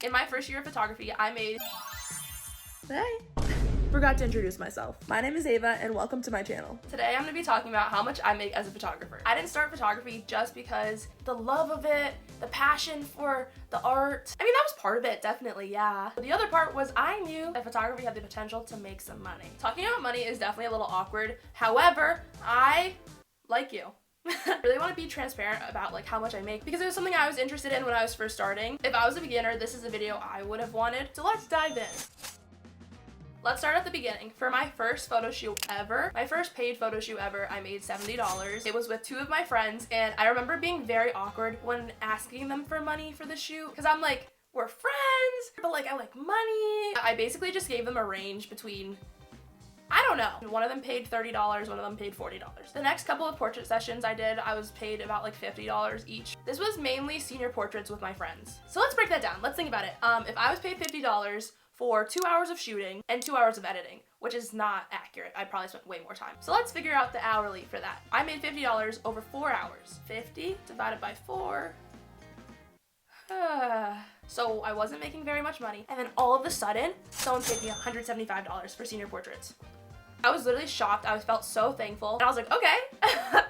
In my first year of photography, I made... Hey! Forgot to introduce myself. My name is Ava and welcome to my channel. Today I'm going to be talking about how much I make as a photographer. I didn't start photography just because the love of it, the passion for the art. I mean, that was part of it, definitely, yeah. But the other part was I knew that photography had the potential to make some money. Talking about money is definitely a little awkward. However, I like you. I really want to be transparent about like how much I make because it was something I was interested in when I was first starting. If I was a beginner, this is a video I would have wanted. So let's dive in. Let's start at the beginning. For my first photo shoot ever, my first paid photo shoot ever, I made $70. It was with two of my friends, and I remember being very awkward when asking them for money for the shoot because I'm like, we're friends, but like I like money. I basically just gave them a range between, I don't know. One of them paid $30, one of them paid $40. The next couple of portrait sessions I did, I was paid about like $50 each. This was mainly senior portraits with my friends. So let's break that down. Let's think about it. If I was paid $50 for 2 hours of shooting and 2 hours of editing, which is not accurate, I probably spent way more time. So let's figure out the hourly for that. I made $50 over 4 hours. 50 divided by 4. So I wasn't making very much money. And then all of a sudden, someone paid me $175 for senior portraits. I was literally shocked. I felt so thankful. And I was like, okay,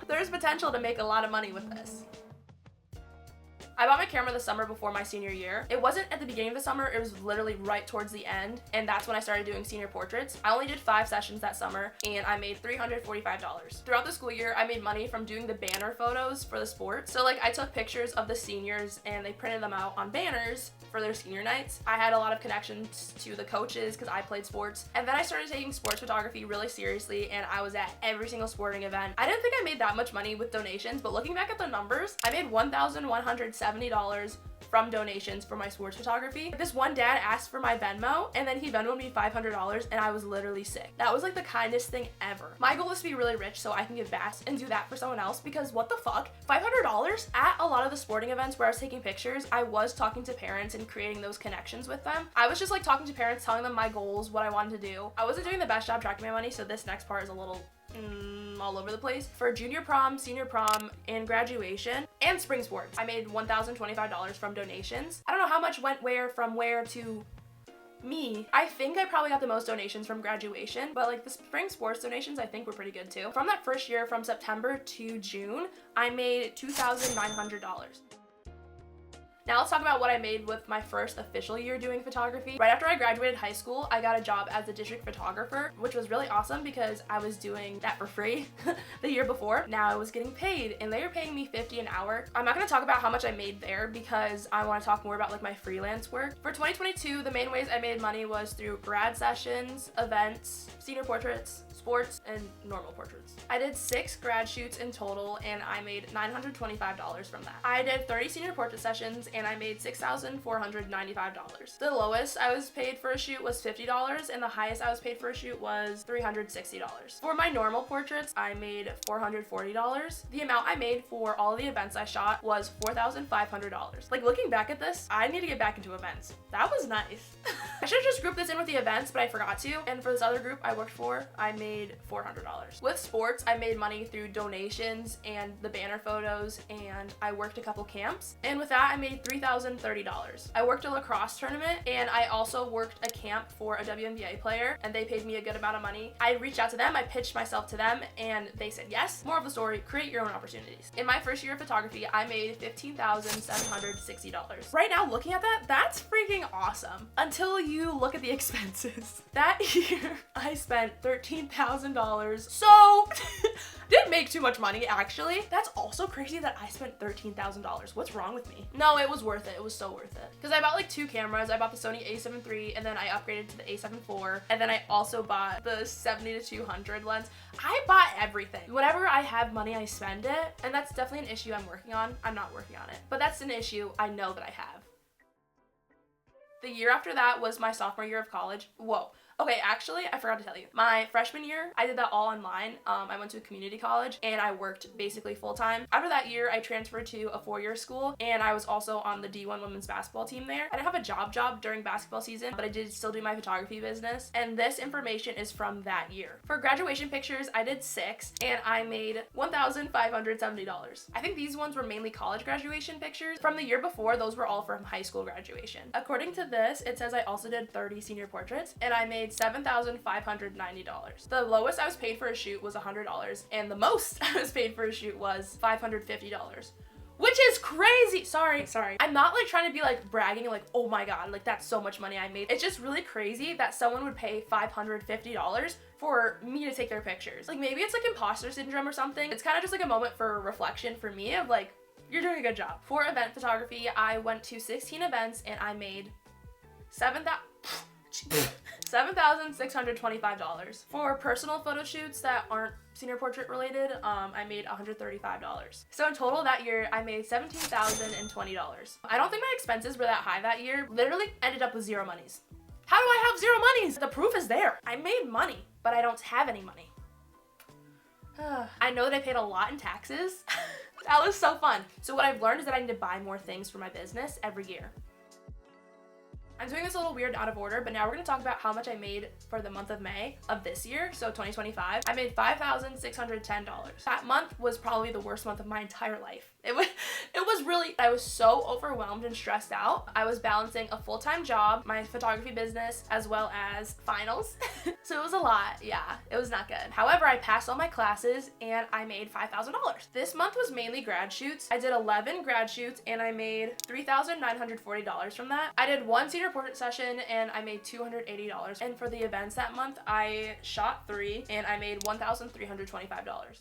there's potential to make a lot of money with this. I bought my camera the summer before my senior year. It wasn't at the beginning of the summer, it was literally right towards the end, and that's when I started doing senior portraits. I only did 5 sessions that summer, and I made $345. Throughout the school year, I made money from doing the banner photos for the sports. So like I took pictures of the seniors and they printed them out on banners for their senior nights. I had a lot of connections to the coaches because I played sports. And then I started taking sports photography really seriously, and I was at every single sporting event. I didn't think I made that much money with donations, but looking back at the numbers, I made $1,170 from donations for my sports photography. This one dad asked for my Venmo, and then he Venmoed me $500, and I was literally sick. That was like the kindest thing ever. My goal is to be really rich so I can give back and do that for someone else, because what the fuck? $500? At a lot of the sporting events where I was taking pictures, I was talking to parents and creating those connections with them. I was just like talking to parents, telling them my goals, what I wanted to do. I wasn't doing the best job tracking my money, so this next part is a little all over the place. For junior prom, senior prom, and graduation, and spring sports, I made $1,025 from donations. I don't know how much went where from where to me. I think I probably got the most donations from graduation, but like the spring sports donations I think were pretty good too. From that first year, from September to June, I made $2,900. Now let's talk about what I made with my first official year doing photography. Right after I graduated high school, I got a job as a district photographer, which was really awesome because I was doing that for free the year before. Now I was getting paid, and they were paying me $50 an hour. I'm not gonna talk about how much I made there because I wanna talk more about like my freelance work. For 2022, the main ways I made money was through grad sessions, events, senior portraits, sports, and normal portraits. I did 6 grad shoots in total, and I made $925 from that. I did 30 senior portrait sessions, and I made $6,495. The lowest I was paid for a shoot was $50, and the highest I was paid for a shoot was $360. For my normal portraits, I made $440. The amount I made for all of the events I shot was $4,500. Like looking back at this, I need to get back into events. That was nice. I should have just grouped this in with the events, but I forgot to. And for this other group I worked for, I made $400. With sports, I made money through donations and the banner photos, and I worked a couple camps. And with that, I made $3,030. I worked a lacrosse tournament, and I also worked a camp for a WNBA player, and they paid me a good amount of money. I reached out to them, I pitched myself to them, and they said yes. More of the story, create your own opportunities. In my first year of photography, I made $15,760. Right now, looking at that, that's freaking awesome. Until you look at the expenses. That year, I spent $13,000. So, didn't make too much money, actually. That's also crazy that I spent $13,000. What's wrong with me? No, it was worth it. It was so worth it. Because I bought like 2 cameras. I bought the Sony a7 III, and then I upgraded to the a7 IV, and then I also bought the 70-200 lens. I bought everything. Whenever I have money, I spend it, and that's definitely an issue I'm working on. I'm not working on it, but that's an issue I know that I have. The year after that was my sophomore year of college. Whoa. Okay, actually, I forgot to tell you. My freshman year, I did that all online. I went to a community college and I worked basically full time. After that year, I transferred to a 4-year school and I was also on the D1 women's basketball team there. I didn't have a job during basketball season, but I did still do my photography business. And this information is from that year. For graduation pictures, I did 6 and I made $1,570. I think these ones were mainly college graduation pictures. From the year before, those were all from high school graduation. According to this, it says I also did 30 senior portraits and I made $7,590. The lowest I was paid for a shoot was $100 and the most I was paid for a shoot was $550. Which is crazy. Sorry. I'm not like trying to be like bragging like, oh my god, like that's so much money I made. It's just really crazy that someone would pay $550 for me to take their pictures. Like maybe it's like imposter syndrome or something. It's kind of just like a moment for reflection for me of like, you're doing a good job. For event photography, I went to 16 events and I made $7,625. For personal photo shoots that aren't senior portrait related, I made $135. So in total that year, I made $17,020. I don't think my expenses were that high that year. Literally ended up with zero monies. How do I have zero monies? The proof is there. I made money, but I don't have any money. I know that I paid a lot in taxes. That was so fun. So what I've learned is that I need to buy more things for my business every year. I'm doing this a little weird out of order, but now we're gonna talk about how much I made for the month of May of this year, so 2025. I made $5,610. That month was probably the worst month of my entire life. It was really, I was so overwhelmed and stressed out. I was balancing a full-time job, my photography business, as well as finals. So it was a lot, yeah, it was not good. However, I passed all my classes and I made $5,000. This month was mainly grad shoots. I did 11 grad shoots and I made $3,940 from that. I did 1 senior portrait session and I made $280. And for the events that month, I shot 3 and I made $1,325.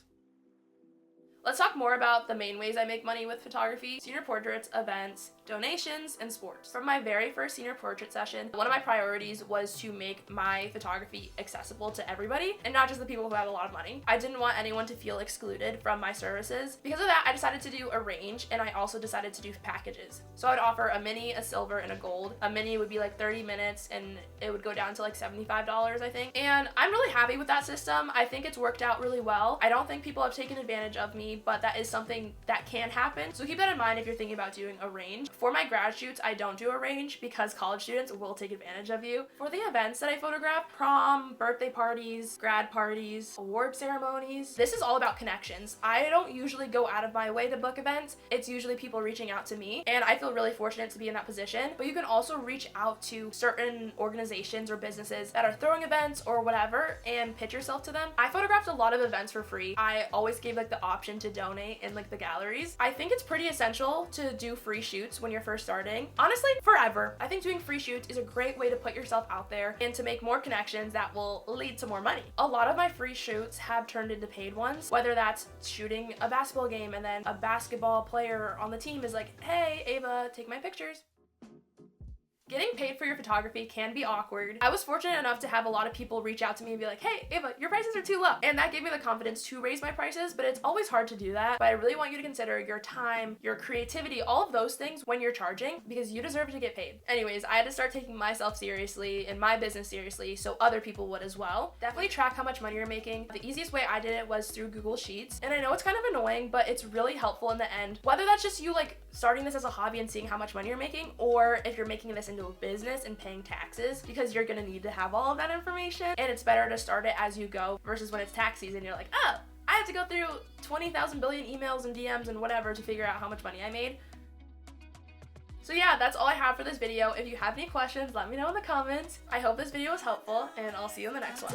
Let's talk more about the main ways I make money with photography: senior portraits, events, donations, and sports. From my very first senior portrait session, one of my priorities was to make my photography accessible to everybody and not just the people who have a lot of money. I didn't want anyone to feel excluded from my services. Because of that, I decided to do a range and I also decided to do packages. So I'd offer a mini, a silver, and a gold. A mini would be like 30 minutes and it would go down to like $75, I think. And I'm really happy with that system. I think it's worked out really well. I don't think people have taken advantage of me, but that is something that can happen. So keep that in mind if you're thinking about doing a range. For my grad shoots, I don't do a range because college students will take advantage of you. For the events that I photograph, prom, birthday parties, grad parties, award ceremonies, this is all about connections. I don't usually go out of my way to book events. It's usually people reaching out to me, and I feel really fortunate to be in that position. But you can also reach out to certain organizations or businesses that are throwing events or whatever and pitch yourself to them. I photographed a lot of events for free. I always gave like the option to donate in like the galleries. I think it's pretty essential to do free shoots when you're first starting. Honestly, forever. I think doing free shoots is a great way to put yourself out there and to make more connections that will lead to more money. A lot of my free shoots have turned into paid ones, whether that's shooting a basketball game and then a basketball player on the team is like, hey, Ava, take my pictures. Getting paid for your photography can be awkward. I was fortunate enough to have a lot of people reach out to me and be like, hey, Ava, your prices are too low. And that gave me the confidence to raise my prices, but it's always hard to do that. But I really want you to consider your time, your creativity, all of those things when you're charging, because you deserve to get paid. Anyways, I had to start taking myself seriously and my business seriously so other people would as well. Definitely track how much money you're making. The easiest way I did it was through Google Sheets. And I know it's kind of annoying, but it's really helpful in the end. Whether that's just you like starting this as a hobby and seeing how much money you're making, or if you're making this into a business and paying taxes, because you're gonna need to have all of that information, and it's better to start it as you go versus when it's tax season you're like, oh, I have to go through 20,000 billion emails and DMs and whatever to figure out how much money I made. So yeah, that's all I have for this video. If you have any questions, let me know in the comments. I hope this video was helpful and I'll see you in the next one.